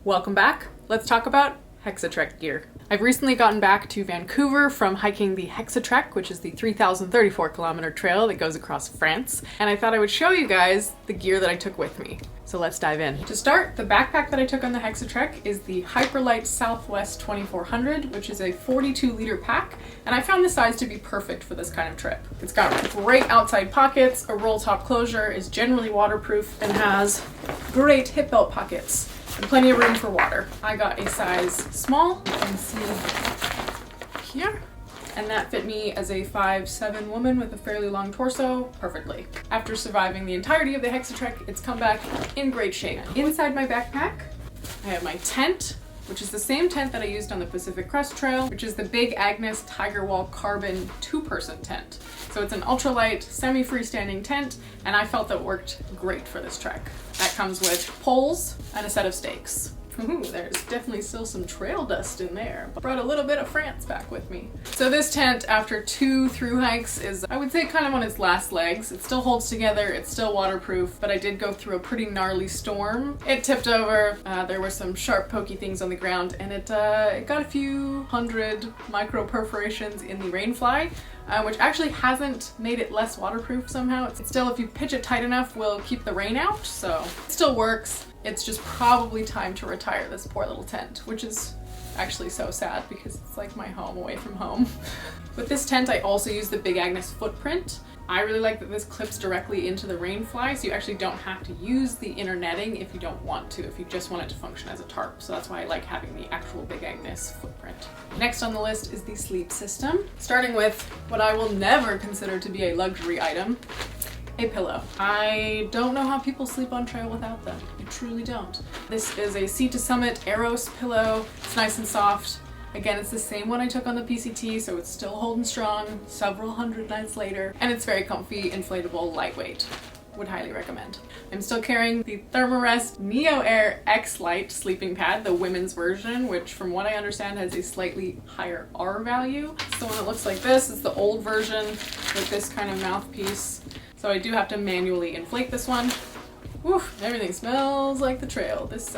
Welcome back. Let's talk about Hexatrek gear. I've recently gotten back to Vancouver from hiking the Hexatrek, which is the 3,034 kilometer trail that goes across France, and I thought I would show you guys the gear that I took with me. So let's dive in. To start, the backpack that I took on the Hexatrek is the Ultralight Southwest 2400, which is a 42-liter pack, and I found the size to be perfect for this kind of trip. It's got great outside pockets, a roll top closure, is generally waterproof, and has great hip belt pockets. And plenty of room for water. I got a size small, you can see here, and that fit me as a 5'7" woman with a fairly long torso perfectly. After surviving the entirety of the Hexatrek, it's come back in great shape. Inside my backpack, I have my tent, which is the same tent that I used on the Pacific Crest Trail, which is the Big Agnes Tiger Wall Carbon 2-person tent. So it's an ultralight, semi-freestanding tent, and I felt that worked great for this trek. That comes with poles and a set of stakes. Ooh, there's definitely still some trail dust in there. Brought a little bit of France back with me. So this tent, after 2 through hikes, is, I would say, kind of on its last legs. It still holds together, it's still waterproof, but I did go through a pretty gnarly storm. It tipped over, there were some sharp pokey things on the ground, and it got a few hundred micro perforations in the rainfly, which actually hasn't made it less waterproof somehow. It's still, if you pitch it tight enough, will keep the rain out, so it still works. It's just probably time to retire this poor little tent, which is actually so sad because it's like my home away from home. With this tent, I also use the Big Agnes footprint. I really like that this clips directly into the rainfly, so you actually don't have to use the inner netting if you don't want to, if you just want it to function as a tarp. So that's why I like having the actual Big Agnes footprint. Next on the list is the sleep system, starting with what I will never consider to be a luxury item, a pillow. I don't know how people sleep on trail without them. I truly don't. This is a Sea to Summit Eros pillow. It's nice and soft. Again, it's the same one I took on the PCT, so it's still holding strong several hundred nights later, and it's very comfy, inflatable, lightweight. Would highly recommend. I'm still carrying the Thermarest Neo Air X Lite sleeping pad, the women's version, which from what I understand has a slightly higher R value. It's the one that looks like this. It's the old version with this kind of mouthpiece. So I do have to manually inflate this one. Whew, everything smells like the trail. This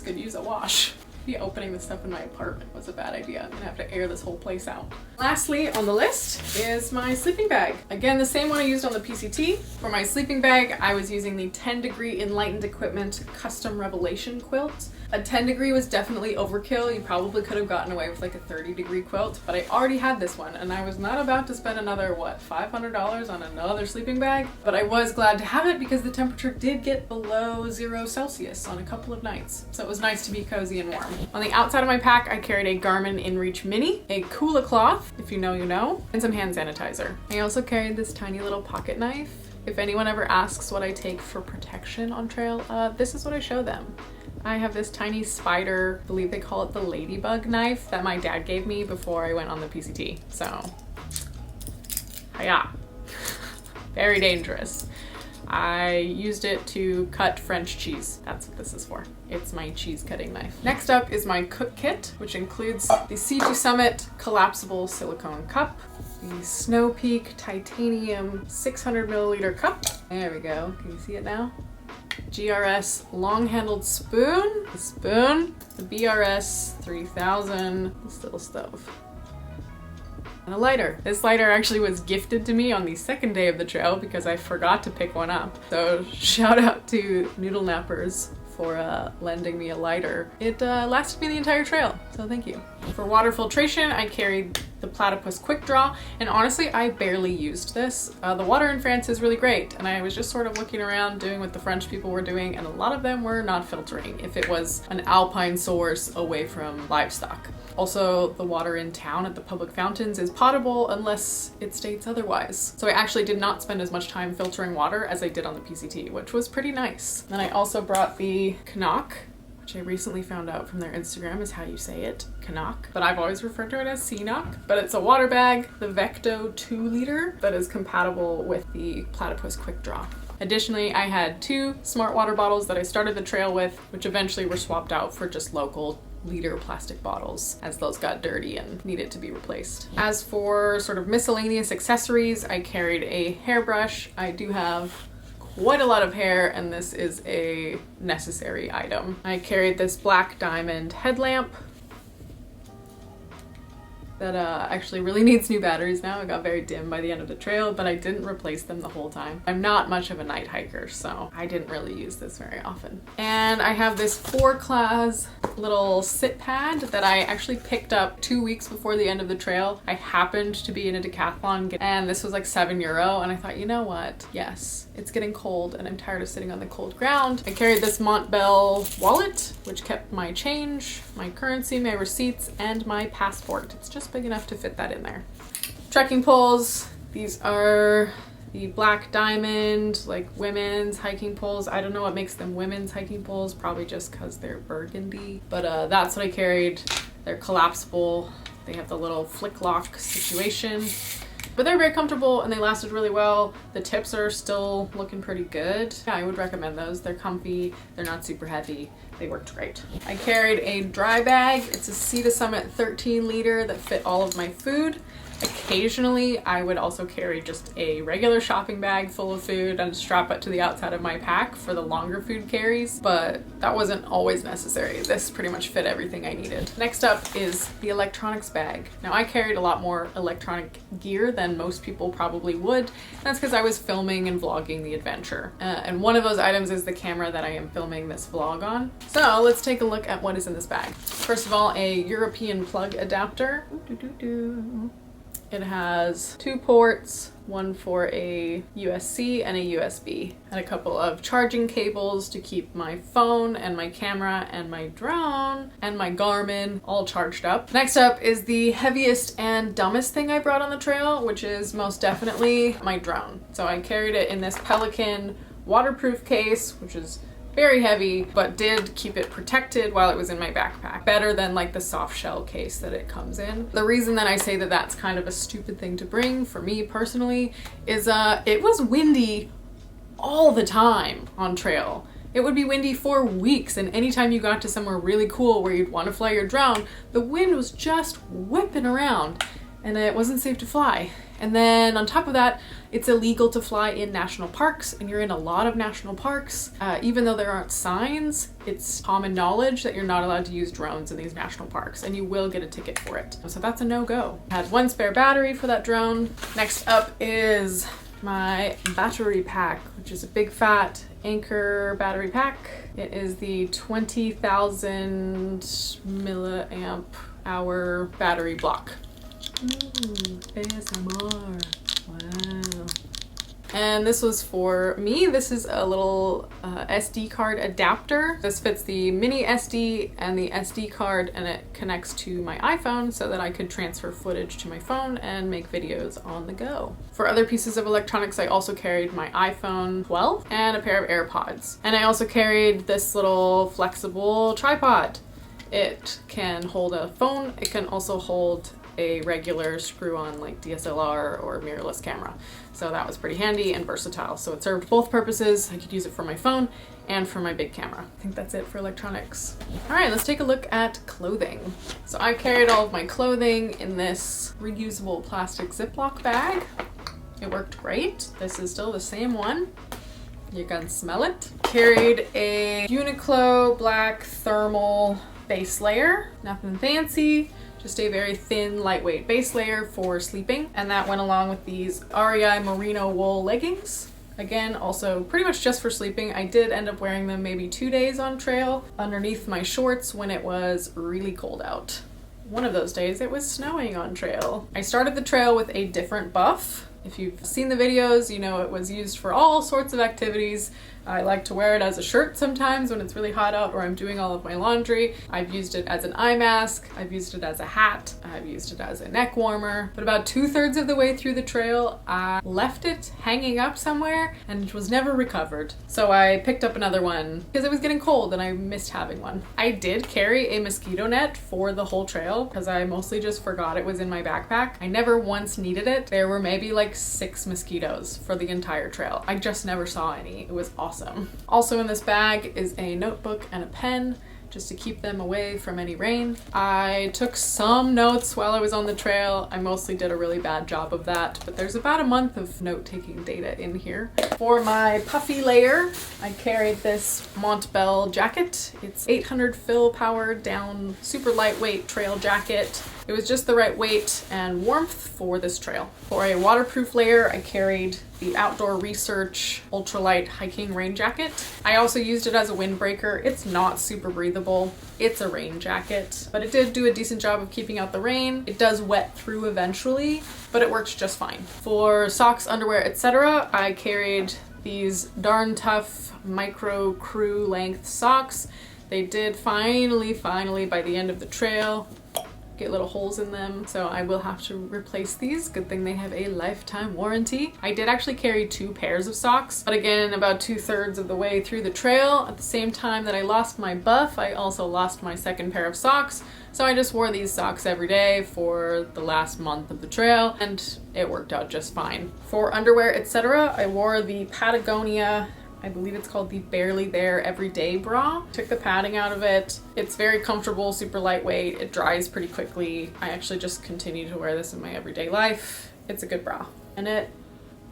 could use a wash. Maybe opening this stuff in my apartment was a bad idea. I'm gonna have to air this whole place out. Lastly on the list is my sleeping bag. Again, the same one I used on the PCT. For my sleeping bag, I was using the 10-degree Enlightened Equipment Custom Revelation quilt. A 10-degree was definitely overkill. You probably could have gotten away with like a 30-degree quilt, but I already had this one and I was not about to spend another, what, $500 on another sleeping bag? But I was glad to have it because the temperature did get below 0 Celsius on a couple of nights. So it was nice to be cozy and warm. On the outside of my pack, I carried a Garmin InReach Mini, a Kula cloth, if you know, you know, and some hand sanitizer. I also carried this tiny little pocket knife. If anyone ever asks what I take for protection on trail, this is what I show them. I have this tiny spider, I believe they call it the ladybug knife, that my dad gave me before I went on the PCT. So, hiya. Very dangerous. I used it to cut French cheese. That's what this is for. It's my cheese cutting knife. Next up is my cook kit, which includes the C2 Summit collapsible silicone cup, the Snow Peak titanium 600 milliliter cup. There we go. Can you see it now? GRS long-handled spoon, the BRS 3000, this little stove, and a lighter. This lighter actually was gifted to me on the second day of the trail because I forgot to pick one up. So shout out to Noodle Nappers for lending me a lighter. It lasted me the entire trail, so thank you. For water filtration, I carried the Platypus Quick Draw, and honestly, I barely used this. The water in France is really great, and I was just sort of looking around doing what the French people were doing, and a lot of them were not filtering if it was an alpine source away from livestock. Also, the water in town at the public fountains is potable unless it states otherwise. So I actually did not spend as much time filtering water as I did on the PCT, which was pretty nice. Then I also brought the Canuck, which I recently found out from their Instagram is how you say it, Canuck. But I've always referred to it as Canuck. But it's a water bag, the Vecto 2-liter, that is compatible with the Platypus Quick Draw. Additionally, I had 2 smart water bottles that I started the trail with, which eventually were swapped out for just local liter plastic bottles as those got dirty and needed to be replaced. As for sort of miscellaneous accessories, I carried a hairbrush. I do have quite a lot of hair, and this is a necessary item. I carried this black diamond headlamp that actually really needs new batteries now. It got very dim by the end of the trail, but I didn't replace them the whole time. I'm not much of a night hiker, so I didn't really use this very often. And I have this 4-class little sit pad that I actually picked up 2 weeks before the end of the trail. I happened to be in a decathlon and this was like €7, and I thought, you know what? Yes, it's getting cold and I'm tired of sitting on the cold ground. I carried this Montbell wallet, which kept my change, my currency, my receipts, and my passport. It's just big enough to fit that in there. Trekking poles. These are the black diamond, like women's hiking poles. I don't know what makes them women's hiking poles, probably just because they're burgundy. But that's what I carried. They're collapsible. They have the little flick lock situation. But they're very comfortable and they lasted really well. The tips are still looking pretty good. Yeah, I would recommend those. They're comfy, they're not super heavy. They worked great. I carried a dry bag. It's a Sea to Summit 13 liter that fit all of my food. Occasionally, I would also carry just a regular shopping bag full of food and strap it to the outside of my pack for the longer food carries, but that wasn't always necessary. This pretty much fit everything I needed. Next up is the electronics bag. Now, I carried a lot more electronic gear than most people probably would. That's because I was filming and vlogging the adventure. And one of those items is the camera that I am filming this vlog on. So let's take a look at what is in this bag. First of all, a European plug adapter. It has 2 ports, one for a USB and a USB, and a couple of charging cables to keep my phone and my camera and my drone and my Garmin all charged up. Next up is the heaviest and dumbest thing I brought on the trail, which is most definitely my drone. So I carried it in this Pelican waterproof case, which is very heavy, but did keep it protected while it was in my backpack. Better than like the soft shell case that it comes in. The reason that I say that that's kind of a stupid thing to bring for me personally is it was windy all the time on trail. It would be windy for weeks, and anytime you got to somewhere really cool where you'd want to fly your drone, the wind was just whipping around and it wasn't safe to fly. And then on top of that, it's illegal to fly in national parks, and you're in a lot of national parks. Even though there aren't signs, it's common knowledge that you're not allowed to use drones in these national parks, and you will get a ticket for it. So that's a no-go. I had 1 spare battery for that drone. Next up is my battery pack, which is a big fat Anchor battery pack. It is the 20,000 milliamp hour battery block. Ooh, ASMR. Wow. And this was for me. This is a little SD card adapter. This fits the mini SD and the SD card, and it connects to my iPhone so that I could transfer footage to my phone and make videos on the go. For other pieces of electronics, I also carried my iPhone 12 and a pair of AirPods. And I also carried this little flexible tripod. It can hold a phone. It can also hold a regular screw-on like DSLR or mirrorless camera. So that was pretty handy and versatile. So it served both purposes. I could use it for my phone and for my big camera. I think that's it for electronics. All right, let's take a look at clothing. So I carried all of my clothing in this reusable plastic Ziploc bag. It worked great. This is still the same one. You can smell it. Carried a Uniqlo black thermal base layer, nothing fancy. Just a very thin, lightweight base layer for sleeping. And that went along with these REI merino wool leggings. Again, also pretty much just for sleeping. I did end up wearing them maybe 2 days on trail underneath my shorts when it was really cold out. One of those days it was snowing on trail. I started the trail with a different buff. If you've seen the videos, you know it was used for all sorts of activities. I like to wear it as a shirt sometimes when it's really hot out or I'm doing all of my laundry. I've used it as an eye mask. I've used it as a hat. I've used it as a neck warmer. But about 2/3 of the way through the trail, I left it hanging up somewhere and it was never recovered. So I picked up another one because it was getting cold and I missed having one. I did carry a mosquito net for the whole trail because I mostly just forgot it was in my backpack. I never once needed it. There were maybe like 6 mosquitoes for the entire trail. I just never saw any. It was awesome. Also in this bag is a notebook and a pen. just to keep them away from any rain. I took some notes while I was on the trail. I mostly did a really bad job of that, but there's about a month of note-taking data in here. For my puffy layer, I carried this Montbell jacket. It's 800 fill power down, super lightweight trail jacket. It was just the right weight and warmth for this trail. For a waterproof layer, I carried the Outdoor Research Ultralight hiking rain jacket. I also used it as a windbreaker. It's not super breathable. It's a rain jacket, but it did do a decent job of keeping out the rain. It does wet through eventually, but it works just fine. For socks, underwear, etc., I carried these darn tough micro crew length socks. They did finally by the end of the trail get little holes in them, so I will have to replace these. Good thing they have a lifetime warranty. I did actually carry 2 pairs of socks, but again, about 2/3 of the way through the trail, at the same time that I lost my buff, I also lost my second pair of socks, so I just wore these socks every day for the last month of the trail, and it worked out just fine. For underwear, etc., I wore the Patagonia, I believe it's called the Barely There Everyday Bra. Took the padding out of it. It's very comfortable, super lightweight. It dries pretty quickly. I actually just continue to wear this in my everyday life. It's a good bra. And it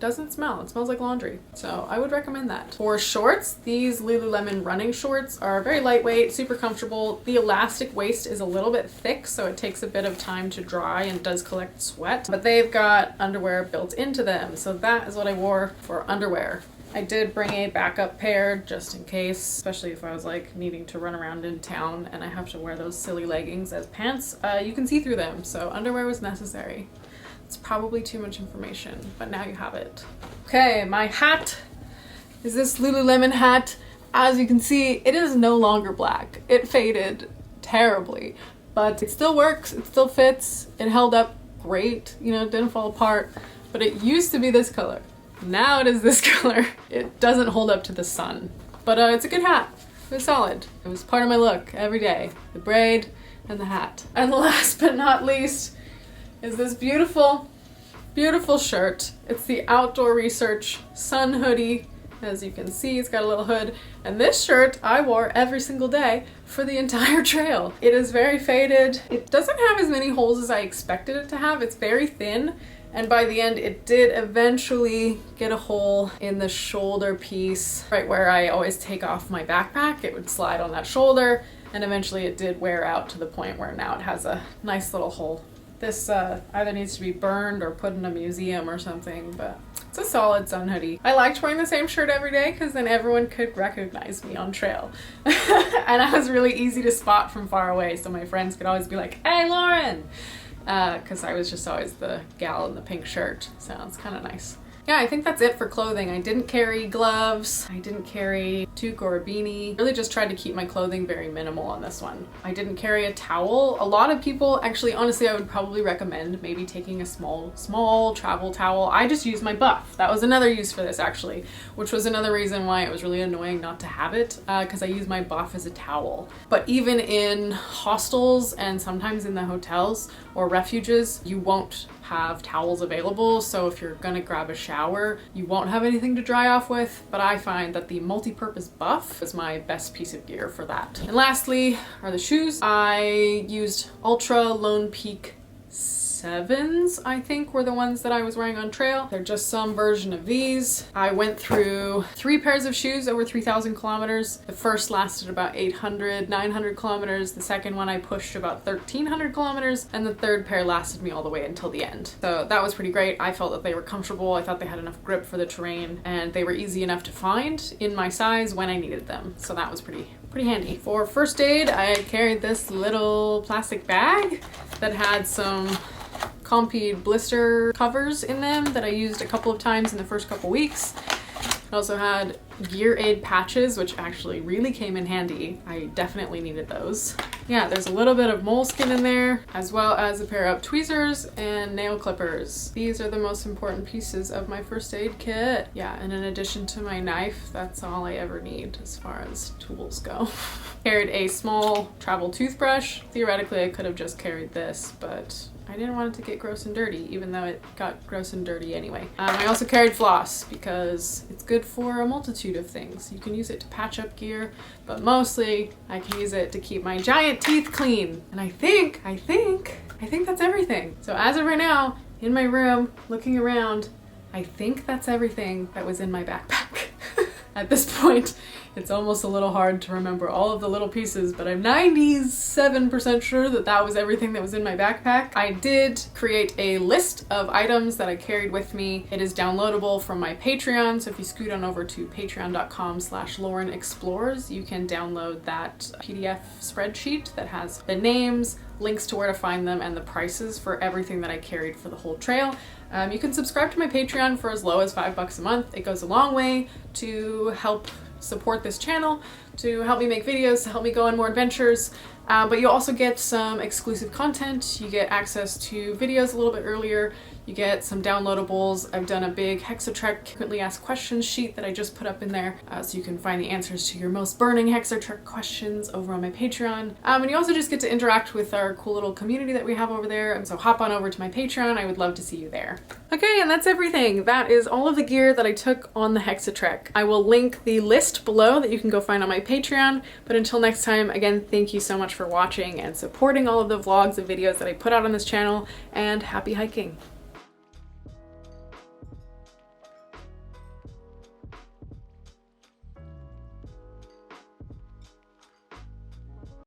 doesn't smell. It smells like laundry. So I would recommend that. For shorts, these Lululemon running shorts are very lightweight, super comfortable. The elastic waist is a little bit thick, so it takes a bit of time to dry and does collect sweat. But they've got underwear built into them. So that is what I wore for underwear. I did bring a backup pair just in case, especially if I was like needing to run around in town and I have to wear those silly leggings as pants. You can see through them, so underwear was necessary. It's probably too much information, but now you have it. Okay, my hat is this Lululemon hat. As you can see, it is no longer black. It faded terribly, but it still works, it still fits, it held up great, you know, it didn't fall apart, but it used to be this color. Now it is this color. It doesn't hold up to the sun, but it's a good hat. It was solid. It was part of my look every day. The braid and the hat. And last but not least is this beautiful, beautiful shirt. It's the Outdoor Research Sun Hoodie. As you can see, it's got a little hood. And this shirt I wore every single day for the entire trail. It is very faded. It doesn't have as many holes as I expected it to have. It's very thin. And by the end, it did eventually get a hole in the shoulder piece, right where I always take off my backpack. It would slide on that shoulder, and eventually it did wear out to the point where now it has a nice little hole. This either needs to be burned or put in a museum or something, but it's a solid sun hoodie. I liked wearing the same shirt every day because then everyone could recognize me on trail. And I was really easy to spot from far away, so my friends could always be like, "Hey, Lauren!" Because I was just always the gal in the pink shirt, so it's kind of nice. Yeah, I think that's it for clothing. I didn't carry gloves, I didn't carry a toque or a beanie. I really just tried to keep my clothing very minimal on this one. I didn't carry a towel. A lot of people, actually, honestly, I would probably recommend maybe taking a small travel towel. I just used my buff. That was another use for this, actually, which was another reason why it was really annoying not to have it, because I used my buff as a towel. But even in hostels and sometimes in the hotels or refuges, you won't have towels available, so if you're gonna grab a shower, you won't have anything to dry off with, but I find that the multi-purpose buff is my best piece of gear for that. And lastly are the shoes. I used Ultra Lone Peak 7s, I think, were the ones that I was wearing on trail. They're just some version of these. I went through 3 pairs of shoes over 3,000 kilometers. The first lasted about 800, 900 kilometers. The second one I pushed about 1,300 kilometers, and the third pair lasted me all the way until the end. So that was pretty great. I felt that they were comfortable. I thought they had enough grip for the terrain, and they were easy enough to find in my size when I needed them. So that was pretty handy. For first aid, I carried this little plastic bag that had some Compeed blister covers in them that I used a couple of times in the first couple weeks. It also had gear aid patches, which actually really came in handy. I definitely needed those. Yeah, there's a little bit of moleskin in there, as well as a pair of tweezers and nail clippers. These are the most important pieces of my first aid kit. Yeah, and in addition to my knife, that's all I ever need as far as tools go. Carried a small travel toothbrush. Theoretically, I could have just carried this, but I didn't want it to get gross and dirty, even though it got gross and dirty anyway. I also carried floss because it's good for a multitude of things. You can use it to patch up gear, but mostly I can use it to keep my giant teeth clean. And I think that's everything. So as of right now, in my room, looking around, I think that's everything that was in my backpack. At this point, it's almost a little hard to remember all of the little pieces, but I'm 97% sure that that was everything that was in my backpack. I did create a list of items that I carried with me. It is downloadable from my Patreon, so if you scoot on over to patreon.com/LaurenExplores, you can download that PDF spreadsheet that has the names, links to where to find them, and the prices for everything that I carried for the whole trail. You can subscribe to my Patreon for as low as $5 a month. It goes a long way to help support this channel, to help me make videos, to help me go on more adventures. But you also get some exclusive content. You get access to videos a little bit earlier. You get some downloadables. I've done a big Hexatrek frequently asked questions sheet that I just put up in there, so you can find the answers to your most burning Hexatrek questions over on my Patreon. And you also just get to interact with our cool little community that we have over there, and so hop on over to my Patreon. I would love to see you there. Okay, and that's everything. That is all of the gear that I took on the Hexatrek. I will link the list below that you can go find on my Patreon, but until next time, again, thank you so much for watching and supporting all of the vlogs and videos that I put out on this channel, and happy hiking!